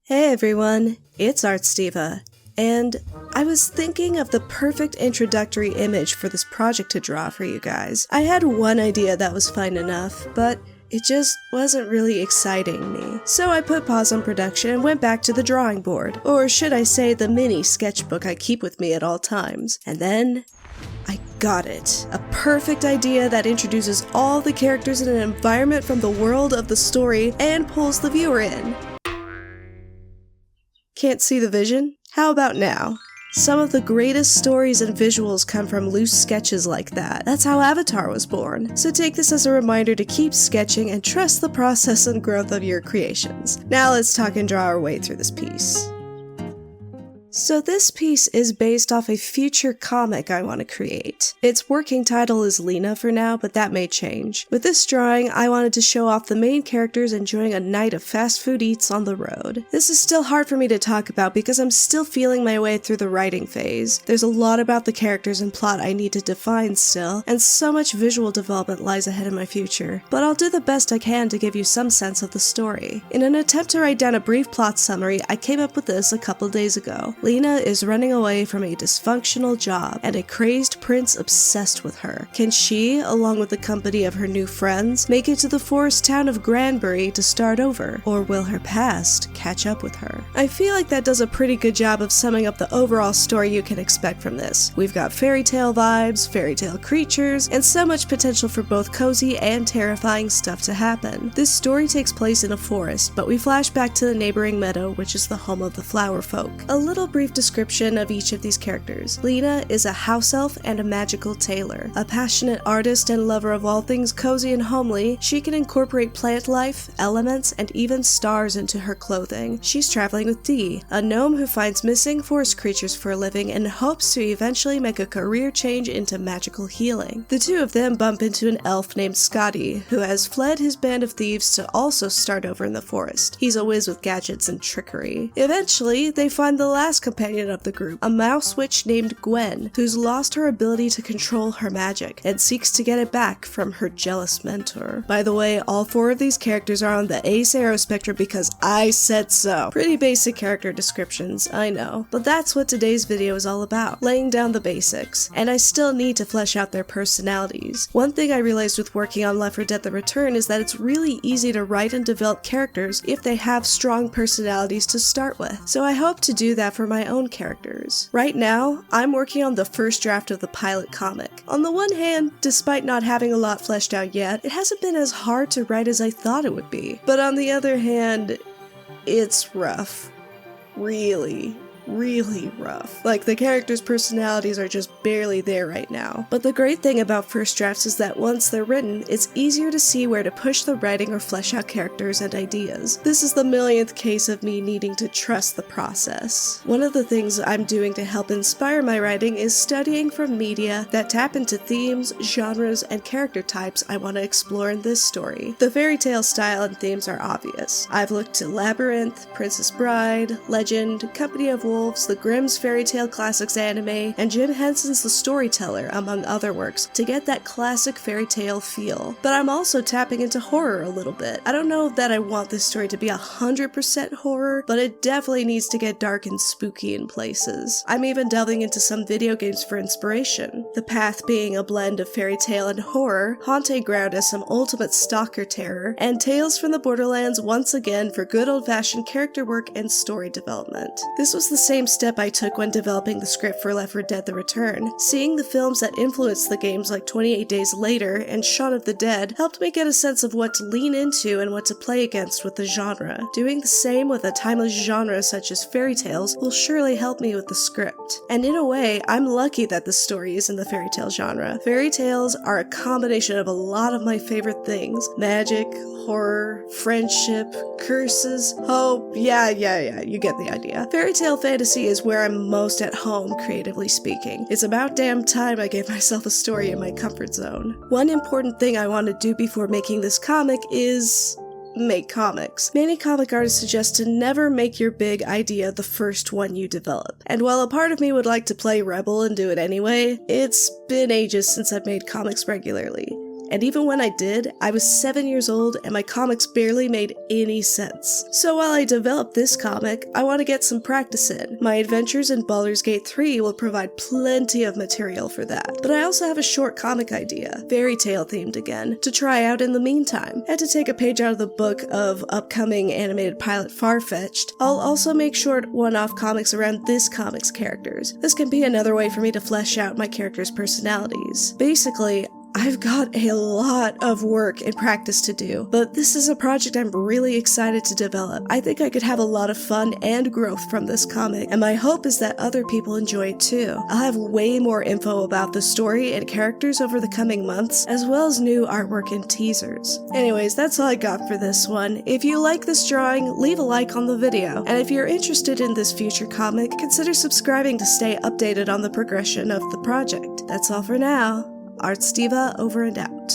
Hey everyone, it's ArtStiva, and I was thinking of the perfect introductory image for this project to draw for you guys. I had one idea that was fine enough, but it just wasn't really exciting me. So I put pause on production and went back to the drawing board, or should I say the mini sketchbook I keep with me at all times. And then I got it. A perfect idea that introduces all the characters in an environment from the world of the story and pulls the viewer in. Can't see the vision? How about now? Some of the greatest stories and visuals come from loose sketches like that. That's how Avatar was born. So take this as a reminder to keep sketching and trust the process and growth of your creations. Now let's talk and draw our way through this piece. So this piece is based off a future comic I want to create. Its working title is Lemme for now, but that may change. With this drawing, I wanted to show off the main characters enjoying a night of fast food eats on the road. This is still hard for me to talk about because I'm still feeling my way through the writing phase. There's a lot about the characters and plot I need to define still, and so much visual development lies ahead in my future. But I'll do the best I can to give you some sense of the story. In an attempt to write down a brief plot summary, I came up with this a couple days ago. Lemme is running away from a dysfunctional job and a crazed prince obsessed with her. Can she, along with the company of her new friends, make it to the forest town of Granbury to start over? Or will her past catch up with her? I feel like that does a pretty good job of summing up the overall story you can expect from this. We've got fairy tale vibes, fairy tale creatures, and so much potential for both cozy and terrifying stuff to happen. This story takes place in a forest, but we flash back to the neighboring meadow, which is the home of the flower folk. A little brief description of each of these characters. Lemme is a house elf and a magical tailor. A passionate artist and lover of all things cozy and homely, she can incorporate plant life, elements, and even stars into her clothing. She's traveling with Dee, a gnome who finds missing forest creatures for a living and hopes to eventually make a career change into magical healing. The two of them bump into an elf named Scotty, who has fled his band of thieves to also start over in the forest. He's a whiz with gadgets and trickery. Eventually, they find the last companion of the group, a mouse witch named Gwen, who's lost her ability to control her magic and seeks to get it back from her jealous mentor. By the way, all four of these characters are on the Ace Arrow spectrum because I said so. Pretty basic character descriptions, I know, but that's what today's video is all about, laying down the basics, and I still need to flesh out their personalities. One thing I realized with working on Left 4 Dead: The Return is that it's really easy to write and develop characters if they have strong personalities to start with, so I hope to do that for my own characters. Right now, I'm working on the first draft of the pilot comic. On the one hand, despite not having a lot fleshed out yet, it hasn't been as hard to write as I thought it would be. But on the other hand, it's rough. Really rough. Like, the characters' personalities are just barely there right now. But the great thing about first drafts is that once they're written, it's easier to see where to push the writing or flesh out characters and ideas. This is the millionth case of me needing to trust the process. One of the things I'm doing to help inspire my writing is studying from media that tap into themes, genres, and character types I want to explore in this story. The fairy tale style and themes are obvious. I've looked to Labyrinth, Princess Bride, Legend, Company of Wolves, the Grimm's Fairy Tale Classics anime, and Jim Henson's The Storyteller, among other works, to get that classic fairy tale feel. But I'm also tapping into horror a little bit. I don't know that I want this story to be 100% horror, but it definitely needs to get dark and spooky in places. I'm even delving into some video games for inspiration. The Path being a blend of fairy tale and horror, Haunting Ground as some ultimate stalker terror, and Tales from the Borderlands once again for good old-fashioned character work and story development. This was the same step I took when developing the script for Left 4 Dead: The Return. Seeing the films that influenced the games like 28 Days Later and Shaun of the Dead helped me get a sense of what to lean into and what to play against with the genre. Doing the same with a timeless genre such as fairy tales will surely help me with the script. And in a way, I'm lucky that the story is in the fairy tale genre. Fairy tales are a combination of a lot of my favorite things: magic, horror, friendship, curses, hope, yeah, you get the idea. Fairy tale fantasy is where I'm most at home, creatively speaking. It's about damn time I gave myself a story in my comfort zone. One important thing I want to do before making this comic is make comics. Many comic artists suggest to never make your big idea the first one you develop. And while a part of me would like to play rebel and do it anyway, it's been ages since I've made comics regularly. And even when I did, I was 7 years old and my comics barely made any sense. So while I develop this comic, I want to get some practice in. My adventures in Baldur's Gate 3 will provide plenty of material for that. But I also have a short comic idea, fairy tale themed again, to try out in the meantime. And to take a page out of the book of upcoming animated pilot Farfetched, I'll also make short one-off comics around this comic's characters. This can be another way for me to flesh out my characters' personalities. Basically, I've got a lot of work and practice to do, but this is a project I'm really excited to develop. I think I could have a lot of fun and growth from this comic, and my hope is that other people enjoy it too. I'll have way more info about the story and characters over the coming months, as well as new artwork and teasers. Anyways, that's all I got for this one. If you like this drawing, leave a like on the video, and if you're interested in this future comic, consider subscribing to stay updated on the progression of the project. That's all for now. Arts Diva over and out.